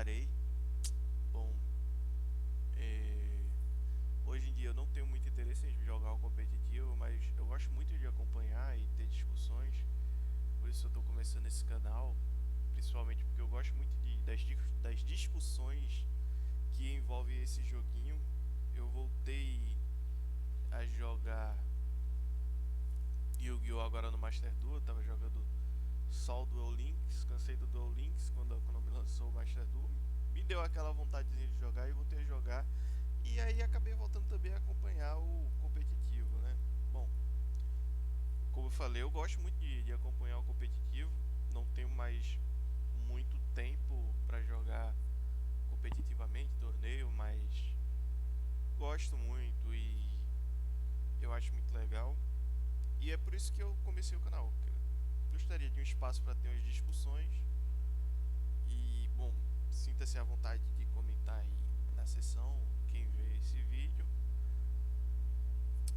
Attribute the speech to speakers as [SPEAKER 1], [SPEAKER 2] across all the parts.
[SPEAKER 1] parei. Bom, é, hoje em dia eu não tenho muito interesse em jogar o competitivo, mas eu gosto muito de acompanhar e ter discussões. Por isso eu estou começando esse canal, principalmente porque eu gosto muito das discussões que envolvem esse joguinho. Eu voltei a jogar Yu-Gi-Oh! Agora no Master Duel. Eu tava jogando só o Duel Links, cansei do Duel Links quando me lançou o Master Duel. Me deu aquela vontadezinha de jogar e voltei a jogar. E aí acabei voltando também a acompanhar o competitivo, né? Bom, como eu falei, eu gosto muito de acompanhar o competitivo. Não tenho mais muito tempo para jogar competitivamente, torneio, mas gosto muito e eu acho muito legal. E é por isso que eu comecei o canal. Eu gostaria de um espaço para ter umas discussões. E, bom, sinta-se à vontade de comentar aí na sessão, quem vê esse vídeo,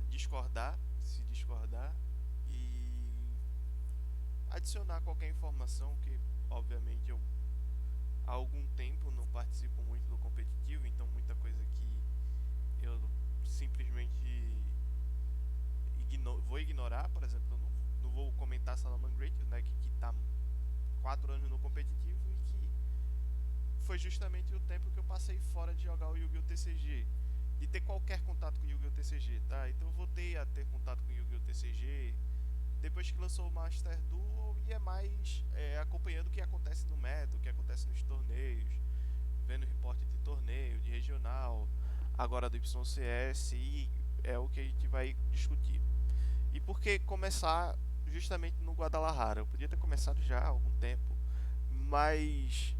[SPEAKER 1] discordar, se discordar, e adicionar qualquer informação que, obviamente, eu há algum tempo não participo muito do competitivo, então muita coisa que eu simplesmente vou ignorar. Por exemplo, eu não vou comentar Salamangreat, né, que está 4 anos no competitivo e que foi justamente o tempo que eu passei fora de jogar o Yu-Gi-Oh! TCG, de ter qualquer contato com o Yu-Gi-Oh! TCG, tá? Então eu voltei a ter contato com o Yu-Gi-Oh! TCG depois que lançou o Master Duel e é mais acompanhando o que acontece no meta, o que acontece nos torneios, vendo reporte de torneio, de regional, agora do YCS, e é o que a gente vai discutir. E por que começar justamente no Guadalajara? Eu podia ter começado já há algum tempo, mas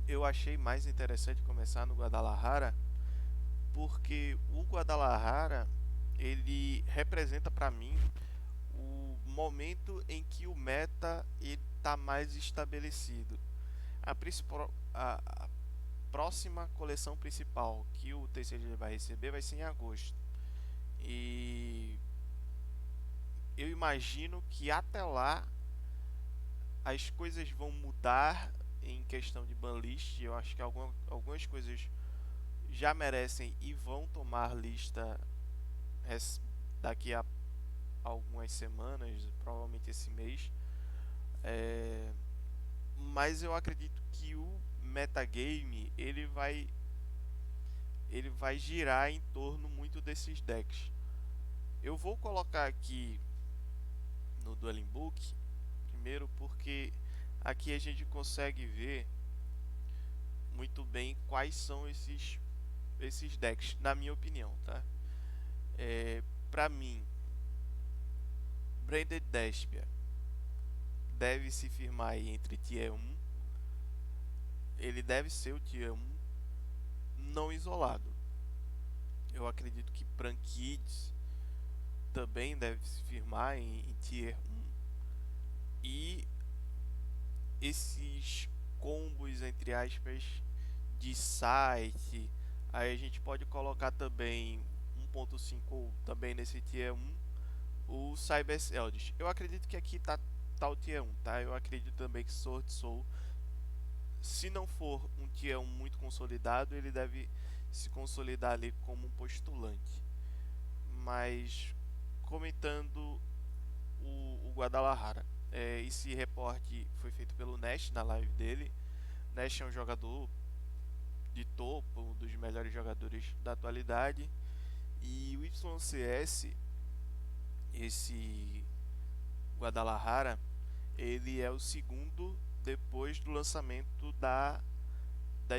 [SPEAKER 1] eu achei mais interessante começar no Guadalajara porque o Guadalajara ele representa para mim o momento em que o meta está mais estabelecido. A próxima coleção principal que o TCG vai receber vai ser em agosto. E eu imagino que até lá as coisas vão mudar em questão de banlist. Eu acho que algumas coisas já merecem e vão tomar lista daqui a algumas semanas, provavelmente esse mês. É, mas eu acredito que o metagame ele vai girar em torno muito desses decks. Eu vou colocar aqui no Dueling Book primeiro porque aqui a gente consegue ver muito bem quais são esses decks, na minha opinião, tá? Para mim, Branded Despia deve se firmar aí entre Tier 1. Ele deve ser o Tier 1 não isolado. Eu acredito que Prankids também deve se firmar em Tier 1. E esses combos, entre aspas, de site, aí a gente pode colocar também 1.5 também nesse Tier 1, o Cyber Eldritch. Eu acredito que aqui tá o Tier 1, tá? Eu acredito também que Sword Soul, se não for um Tier 1 muito consolidado, ele deve se consolidar ali como um postulante. Mas comentando o Guadalajara, esse reporte foi feito pelo Nash na live dele. Nash é um jogador de topo, um dos melhores jogadores da atualidade. E o YCS, esse Guadalajara, ele é o segundo depois do lançamento da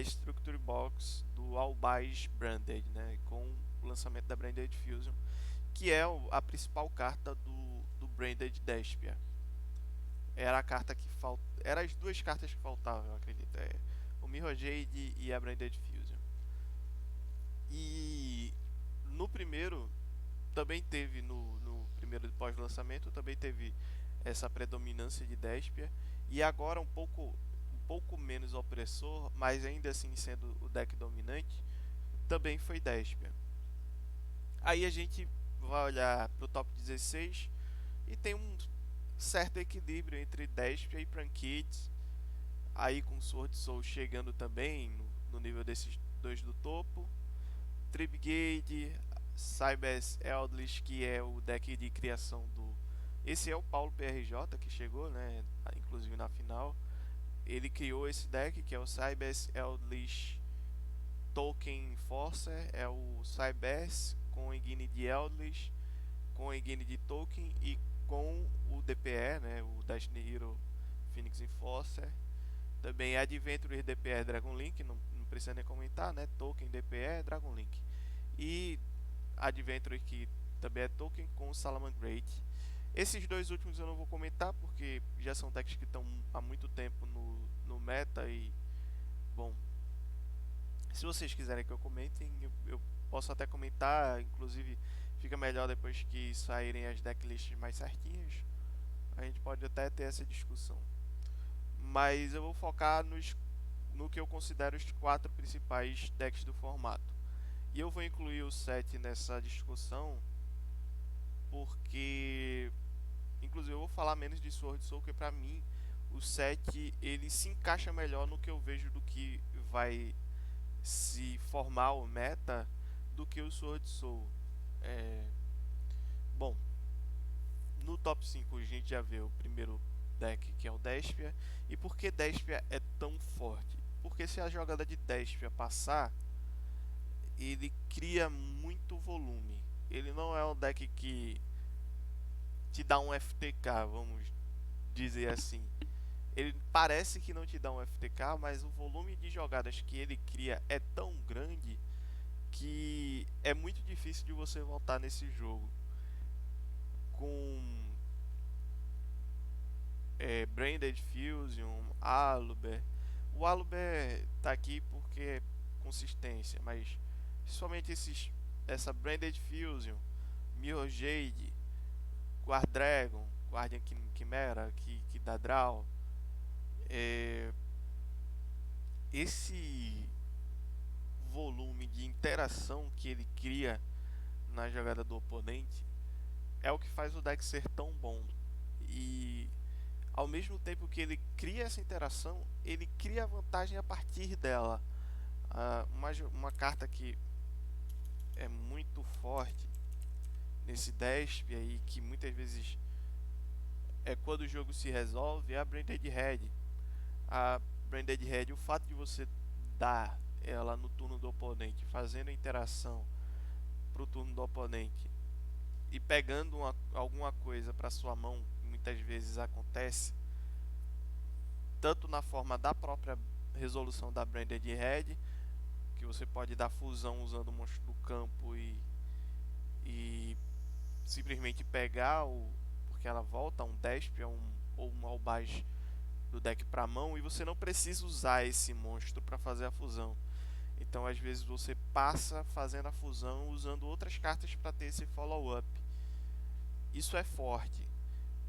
[SPEAKER 1] Structure Box do Albais Branded, né, com o lançamento da Branded Fusion, que é a principal carta do Branded Despia. Era a carta que falta, eram as duas cartas que faltavam, eu acredito, o Mirror Jade e a Branded Fusion. E no primeiro também teve, no primeiro pós-lançamento também teve essa predominância de Despia, e agora um pouco menos opressor, mas ainda assim sendo o deck dominante, também foi Despia. Aí a gente vai olhar para o top 16 e tem um certo equilíbrio entre Despia e Prankids. Aí com Sword Soul chegando também no nível desses dois do topo. Tripgate, Cybers Eldritch, que é o deck de criação do... Esse é o Paulo PRJ que chegou, né? Inclusive na final. Ele criou esse deck que é o Cybers Eldritch Token Enforcer. É o Cybers com Igni de Eldritch, com Igni de Token e com o DPE, né? O Destiny Hero Phoenix Enforcer. Também Adventure DPE Dragon Link, não precisa nem comentar, né? Token DPE Dragon Link. E Adventure que também é Token com Salamangreat. Esses dois últimos eu não vou comentar porque já são decks que estão há muito tempo no meta e, bom, se vocês quiserem que eu comente, eu posso até comentar, inclusive fica melhor depois que saírem as decklists mais certinhas. A gente pode até ter essa discussão. Mas eu vou focar no que eu considero os 4 principais decks do formato. E eu vou incluir o 7 nessa discussão porque, inclusive, eu vou falar menos de Sword Soul, porque pra mim o 7 ele se encaixa melhor no que eu vejo do que vai se formar o meta do que o Sword Soul. É... Bom, no top 5 a gente já vê o primeiro deck, que é o Despia. E por que Despia é tão forte? Porque se a jogada de Despia passar, ele cria muito volume. Ele não é um deck que te dá um FTK, vamos dizer assim. Ele parece que não te dá um FTK, mas o volume de jogadas que ele cria é tão grande que é muito difícil de você voltar nesse jogo. Com Branded Fusion, Aluber. O Aluber tá aqui porque é consistência, mas somente essa Branded Fusion, Mirror Jade, Guard Dragon, Guardian Chimera, que dá draw. Esse volume de interação que ele cria na jogada do oponente é o que faz o deck ser tão bom. E ao mesmo tempo que ele cria essa interação, ele cria vantagem a partir dela. Uma carta que é muito forte nesse Desp aí, que muitas vezes é quando o jogo se resolve, é a Branded Head. A Branded Head, o fato de você dar ela no turno do oponente, fazendo a interação pro turno do oponente e pegando alguma coisa para sua mão, muitas vezes acontece, tanto na forma da própria resolução da Branded Head, que você pode dar fusão usando o monstro do campo e simplesmente pegar porque ela volta um Despia ou um Albaz do deck para mão e você não precisa usar esse monstro para fazer a fusão. Então às vezes você passa fazendo a fusão usando outras cartas para ter esse follow-up. Isso é forte.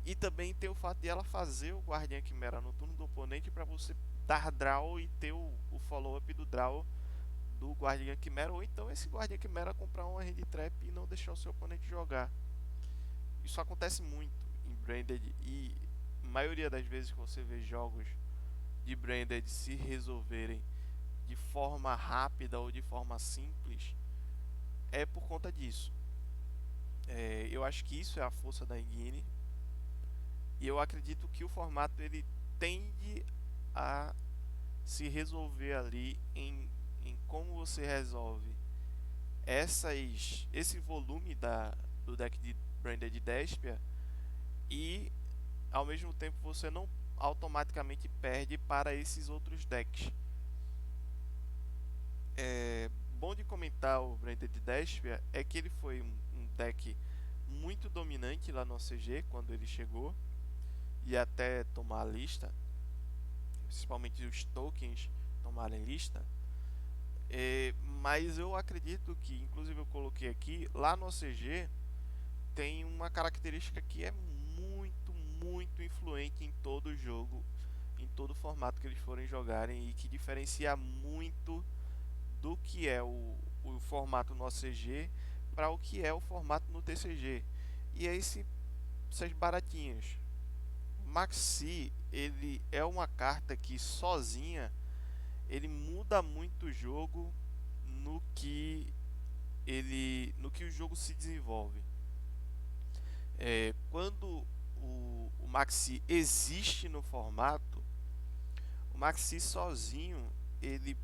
[SPEAKER 1] E também tem o fato de ela fazer o Guardiã Quimera no turno do oponente para você dar draw e ter o follow-up do draw do Guardiã Quimera, ou então esse Guardiã Quimera comprar uma hand trap e não deixar o seu oponente jogar. Isso acontece muito em Branded e a maioria das vezes que você vê jogos de Branded se resolverem de forma rápida ou de forma simples é por conta disso. Eu acho que isso é a força da Engine e eu acredito que o formato ele tende a se resolver ali em como você resolve esse volume do deck de Branded Despia e ao mesmo tempo você não automaticamente perde para esses outros decks. Bom de comentar o Branded Despia é que ele foi um deck muito dominante lá no OCG quando ele chegou e até tomar a lista, principalmente os tokens tomarem lista. Mas eu acredito que, inclusive eu coloquei aqui, lá no OCG tem uma característica que é muito influente em todo o jogo, em todo o formato que eles forem jogarem e que diferencia muito do que é o formato no OCG para o que é o formato no TCG. E é essas baratinhas. Maxi, ele é uma carta que sozinha ele muda muito o jogo no que no que o jogo se desenvolve. Quando o Maxi existe no formato, o Maxi sozinho ele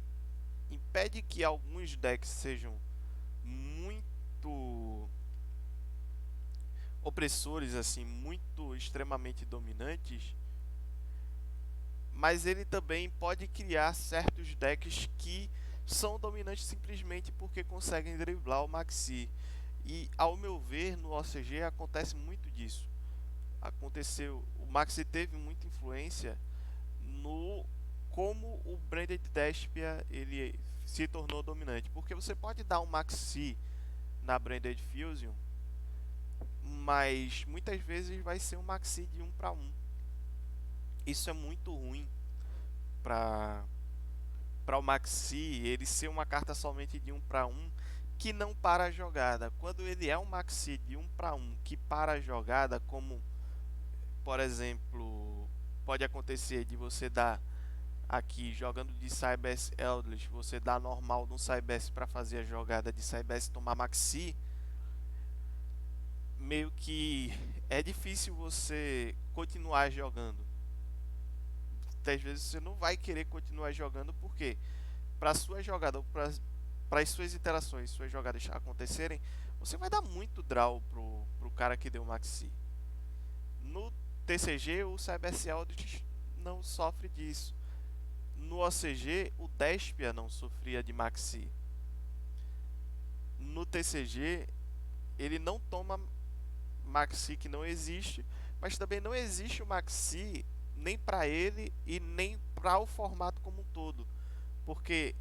[SPEAKER 1] impede que alguns decks sejam muito opressores, assim, muito extremamente dominantes, mas ele também pode criar certos decks que são dominantes simplesmente porque conseguem driblar o Maxi. E ao meu ver, no OCG acontece muito disso. Aconteceu, o Maxi teve muita influência no como o Branded Despia ele se tornou dominante, porque você pode dar um Maxi na Branded Fusion, mas muitas vezes vai ser um Maxi de 1 para 1. Isso é muito ruim para o Maxi ele ser uma carta somente de 1 para 1 que não para a jogada. Quando ele é um Maxi de 1 para 1 que para a jogada, como por exemplo, pode acontecer de você dar aqui jogando de Cybers Eldritch, você dá normal no Cybers para fazer a jogada de Cybers tomar Maxi, meio que é difícil você continuar jogando. Muitas vezes você não vai querer continuar jogando porque para sua jogada, para as suas interações, suas jogadas acontecerem, você vai dar muito draw pro cara que deu Maxi. No TCG, o Cybers Eldritch não sofre disso. No OCG, o Despia não sofria de Maxi. No TCG, ele não toma Maxi que não existe, mas também não existe o Maxi nem para ele e nem para o formato como um todo. Porque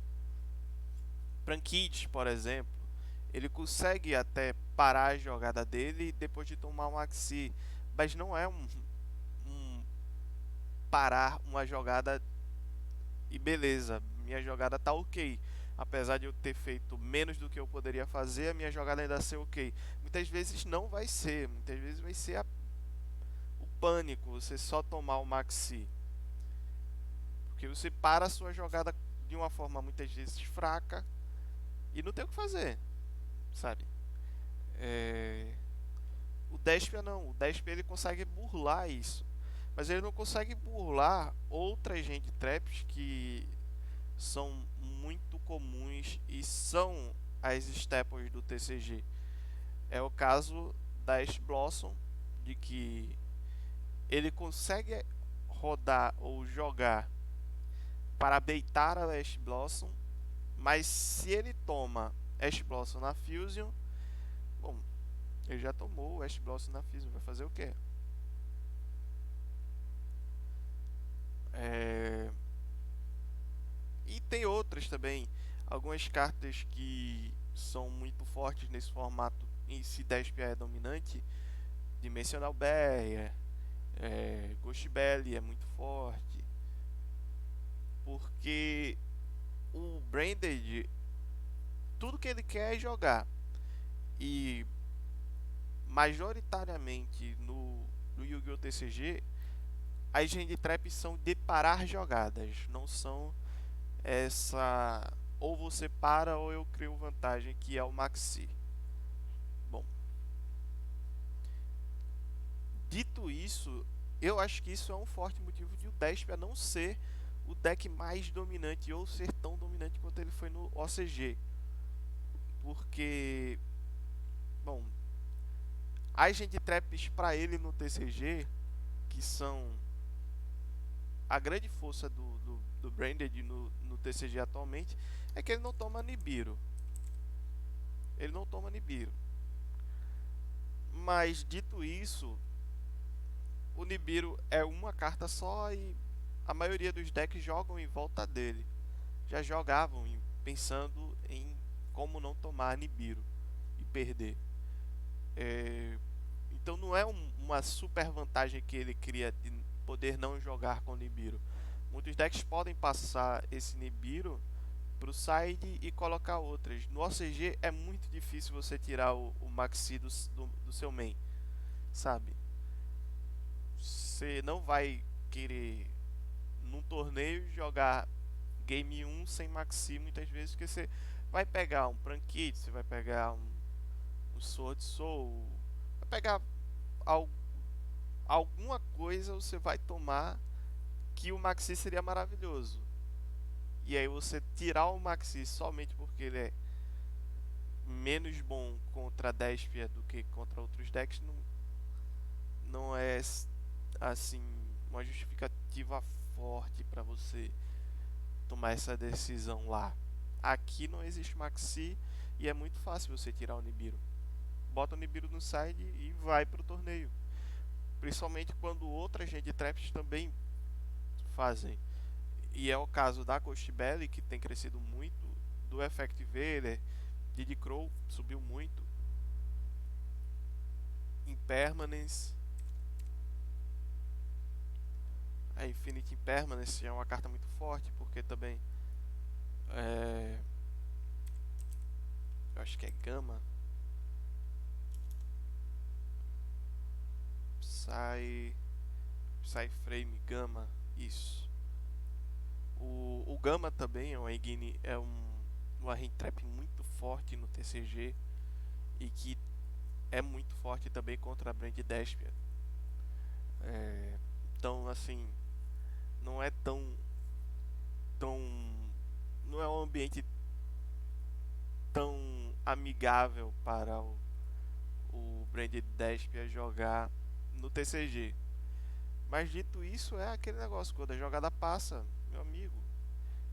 [SPEAKER 1] Prankid, por exemplo, ele consegue até parar a jogada dele depois de tomar um Maxi, mas não é um parar uma jogada e beleza, minha jogada tá ok. Apesar de eu ter feito menos do que eu poderia fazer, a minha jogada ainda ser ok. Muitas vezes não vai ser, muitas vezes vai ser o pânico, você só tomar o Maxi. Porque você para a sua jogada de uma forma muitas vezes fraca e não tem o que fazer, sabe? O Despia não, o Despia ele consegue burlar isso. Mas ele não consegue burlar outras hand traps que são muito comuns e são as staples do TCG. É o caso da Ash Blossom, de que ele consegue rodar ou jogar para baitar a Ash Blossom, mas se ele toma Ash Blossom na Fusion, bom, ele já tomou o Ash Blossom na Fusion, vai fazer o quê? E tem outras também, algumas cartas que são muito fortes nesse formato em se Despia é dominante, Dimensional Barrier, Ghost Belly é muito forte, porque o Branded, tudo que ele quer é jogar, e majoritariamente no Yu-Gi-Oh! TCG, as hand traps são de parar jogadas, não são essa ou você para ou eu crio vantagem, que é o Maxi. Bom, dito isso, eu acho que isso é um forte motivo de o Despia não ser o deck mais dominante ou ser tão dominante quanto ele foi no OCG. Porque, bom, as hand traps para ele no TCG, que são a grande força do Branded no TCG atualmente, é que ele não toma Nibiru. Ele não toma Nibiru. Mas dito isso, o Nibiru é uma carta só e a maioria dos decks jogam em volta dele. Já jogavam pensando em como não tomar Nibiru e perder. Então não é uma super vantagem que ele cria de poder não jogar com Nibiru. Muitos decks podem passar esse Nibiru pro side e colocar outras. No OCG é muito difícil você tirar o Maxi do seu main, sabe? Você não vai querer num torneio jogar game 1 sem maxi muitas vezes, porque você vai pegar um Prankit, você vai pegar um Sword Soul, vai pegar al- alguma coisa você vai tomar que o maxi seria maravilhoso. E aí você tirar o maxi somente porque ele é menos bom contra a Despia do que contra outros decks não é assim uma justificativa forte para você tomar essa decisão lá. Aqui não existe maxi e é muito fácil você tirar o Nibiru. Bota o Nibiru no side e vai pro torneio. Principalmente quando outras Hand Traps também fazem. E é o caso da Ghost Belly, que tem crescido muito, do Effect Veiler, Diddy Crow subiu muito, Impermanence. A Infinite Impermanence é uma carta muito forte, porque também é, eu acho que é Gama. Psy Frame Gama, isso. O Gama também é uma hand trap muito forte no TCG e que é muito forte também contra a Brand Despia. Então, assim, não é tão não é um ambiente tão amigável para o Branded Despia jogar no TCG. Mas dito isso, é aquele negócio, quando a jogada passa, meu amigo,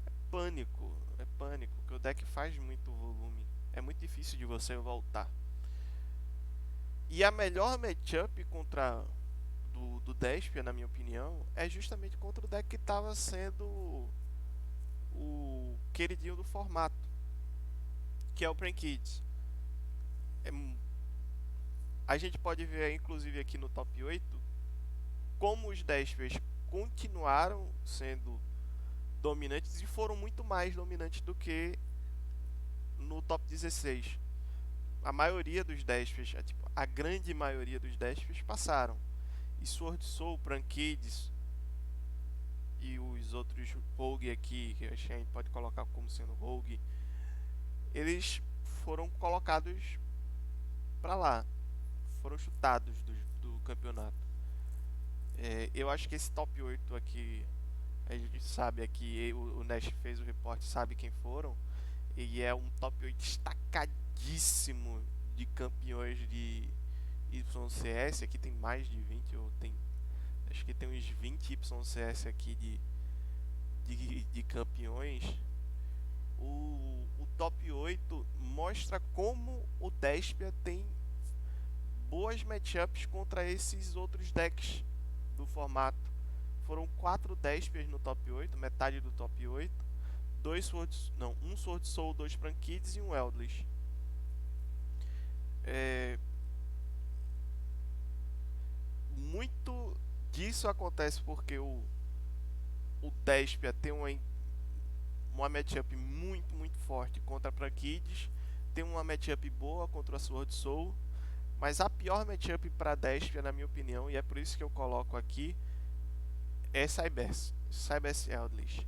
[SPEAKER 1] é pânico, que o deck faz muito volume, é muito difícil de você voltar. E a melhor matchup contra do Despia, na minha opinião, é justamente contra o deck que estava sendo o queridinho do formato, que é o Prankids. É, a gente pode ver, inclusive, aqui no top 8, como os Despias continuaram sendo dominantes e foram muito mais dominantes do que no top 16. A maioria dos Despias, tipo, a grande maioria dos Despias passaram. E Sword Soul, Prankids e os outros Rogue aqui, que a gente pode colocar como sendo Rogue, eles foram colocados para lá, foram chutados do campeonato. Eu acho que esse top 8 aqui, a gente sabe aqui, o Nash fez o reporte, sabe quem foram, e é um top 8 destacadíssimo de campeões de YCS. Aqui tem mais de 20, acho que tem uns 20 YCS aqui de campeões. O top 8 mostra como o Despia tem boas matchups contra esses outros decks do formato. Foram 4 Despias no top 8, metade do top 8. Um Sword Soul, 2 Prankids e um Eldritch. Muito disso acontece porque o Despia tem uma matchup muito forte contra Prankids, tem uma matchup boa contra a Sword Soul, mas a pior matchup para Despia, na minha opinião, e é por isso que eu coloco aqui, é Cybers Eldritch.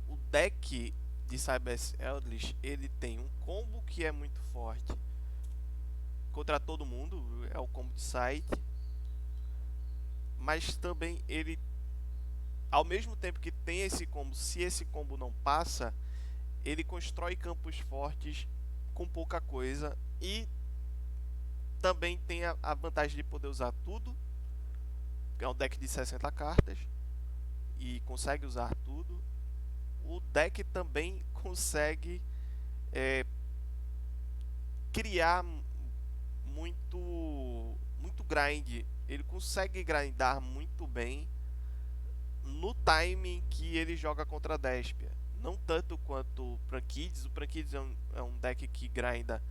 [SPEAKER 1] O deck de Cybers Eldritch, ele tem um combo que é muito forte contra todo mundo, é o combo de site, mas também ele, ao mesmo tempo que tem esse combo, se esse combo não passa, ele constrói campos fortes com pouca coisa e também tem a vantagem de poder usar tudo. É um deck de 60 cartas e consegue usar tudo. O deck também consegue criar muito grind. Ele consegue grindar muito bem no timing que ele joga contra a Despia. Não tanto quanto o Prankids. O Prankids é um deck que grinda.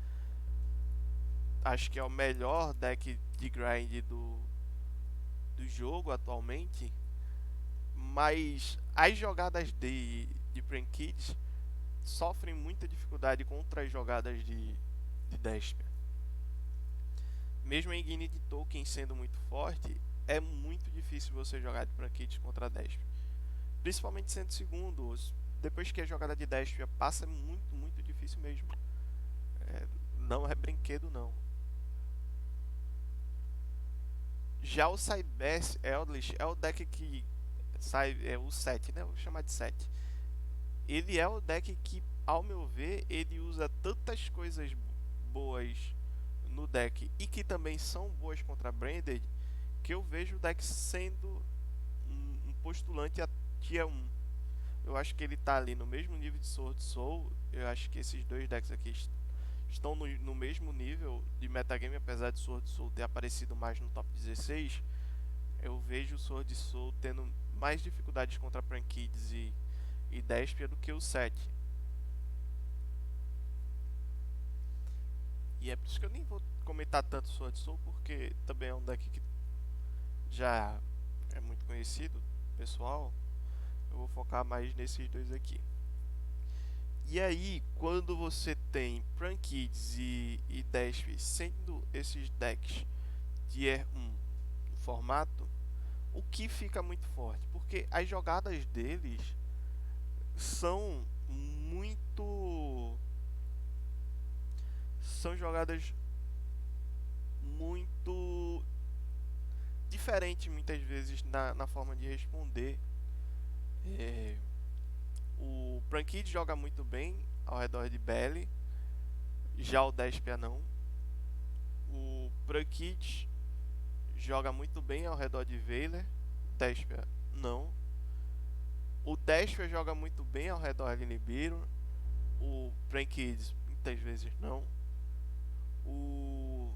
[SPEAKER 1] Acho que é o melhor deck de grind do jogo atualmente. Mas as jogadas de Prankids sofrem muita dificuldade contra as jogadas de Despia. mesmo a engine de Tolkien sendo muito forte, é muito difícil você jogar de Prankits contra Despia. Principalmente sendo segundo, depois que a jogada de Despia passa, é muito, muito difícil mesmo. Não é brinquedo não. Já o Cybers Eldritch é o deck que sai, é o 7, né? Vou chamar de 7. Ele é o deck que, ao meu ver, ele usa tantas coisas boas no deck e que também são boas contra Branded, que eu vejo o deck sendo um postulante a Tier 1. Eu acho que ele tá ali no mesmo nível de Sword Soul. Eu acho que esses dois decks aqui estão no mesmo nível de metagame, apesar de Sword Soul ter aparecido mais no top 16. Eu vejo o Sword Soul tendo mais dificuldades contra Prankids e Despia do que o 7. E é por isso que eu nem vou comentar tanto Sword Soul, porque também é um deck que já é muito conhecido, pessoal. Eu vou focar mais nesses dois aqui. E aí, quando você tem Prankids e Despia sendo esses decks Tier 1 no formato, o que fica muito forte? Porque as jogadas deles são muito... São jogadas muito diferentes muitas vezes na forma de responder. O Prankid joga muito bem ao redor de Belly, já o Despia não. O Prankid joga muito bem ao redor de Veiler, Despia não. O Despia joga muito bem ao redor de Nibiru, o Prankid muitas vezes não. O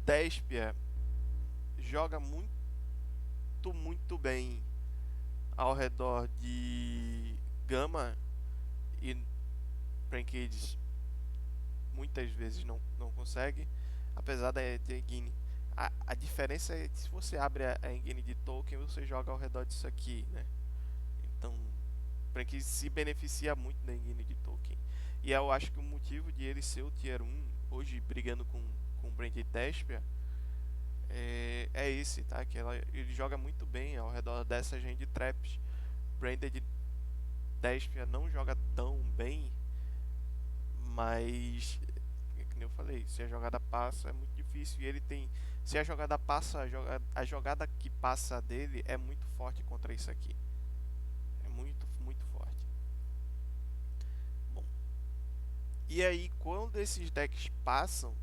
[SPEAKER 1] Despia joga muito bem ao redor de Gama e Prankids muitas vezes não consegue, apesar da engine. A diferença é que se você abre a engine de Tolkien, você joga ao redor disso aqui, né? Então, Prankids se beneficia muito da engine de Tolkien. E eu acho que o motivo de ele ser o Tier 1, hoje brigando com o Brand Despia, é esse, tá? Que ele joga muito bem ao redor dessa gente de traps. Branded Despia não joga tão bem, mas como eu falei, se a jogada passa é muito difícil. E ele tem, se a jogada passa, a jogada que passa dele é muito forte contra isso aqui. É muito, muito forte. Bom, e aí quando esses decks passam,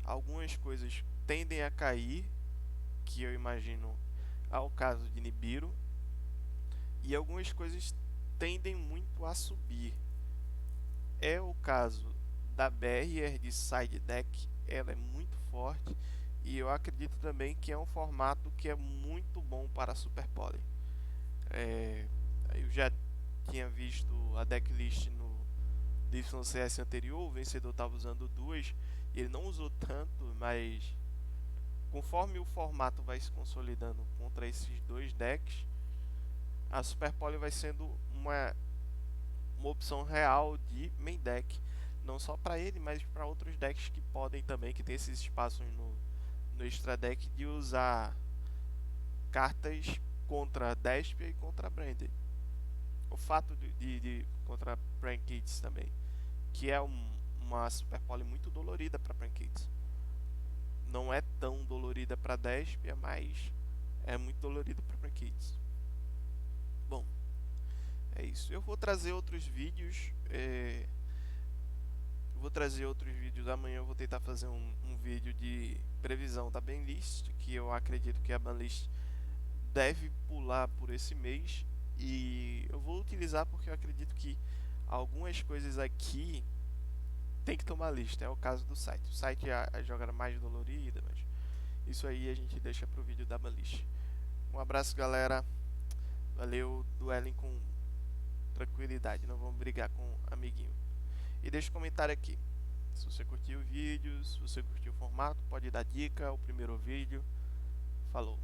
[SPEAKER 1] algumas coisas tendem a cair, que eu imagino ao caso de Nibiru, e algumas coisas tendem muito a subir. É o caso da Barrier de Side Deck, ela é muito forte e eu acredito também que é um formato que é muito bom para Super Poly. Eu já tinha visto a decklist no YCS anterior, o vencedor estava usando duas e ele não usou tanto, mas conforme o formato vai se consolidando contra esses dois decks, a Super Poly vai sendo uma opção real de main deck, não só para ele, mas para outros decks que podem também, que tem esses espaços no extra deck de usar cartas contra Despia e contra Branded. O fato de contra Prankids também, que é uma Super Poly muito dolorida para Prankids. Não é tão dolorida para Despia, mas é muito dolorida para Prankids. Bom, é isso. Eu vou trazer outros vídeos. Amanhã eu vou tentar fazer um vídeo de previsão da banlist, que eu acredito que a banlist deve pular por esse mês. E eu vou utilizar porque eu acredito que algumas coisas aqui tem que tomar lista. É o caso do site. O site é a jogada mais dolorida, mas isso aí a gente deixa pro vídeo da banlist. Um abraço, galera. Valeu, duelem com tranquilidade, não vamos brigar com amiguinho. E deixa um comentário aqui. Se você curtiu o vídeo, se você curtiu o formato, pode dar dica, o primeiro vídeo. Falou!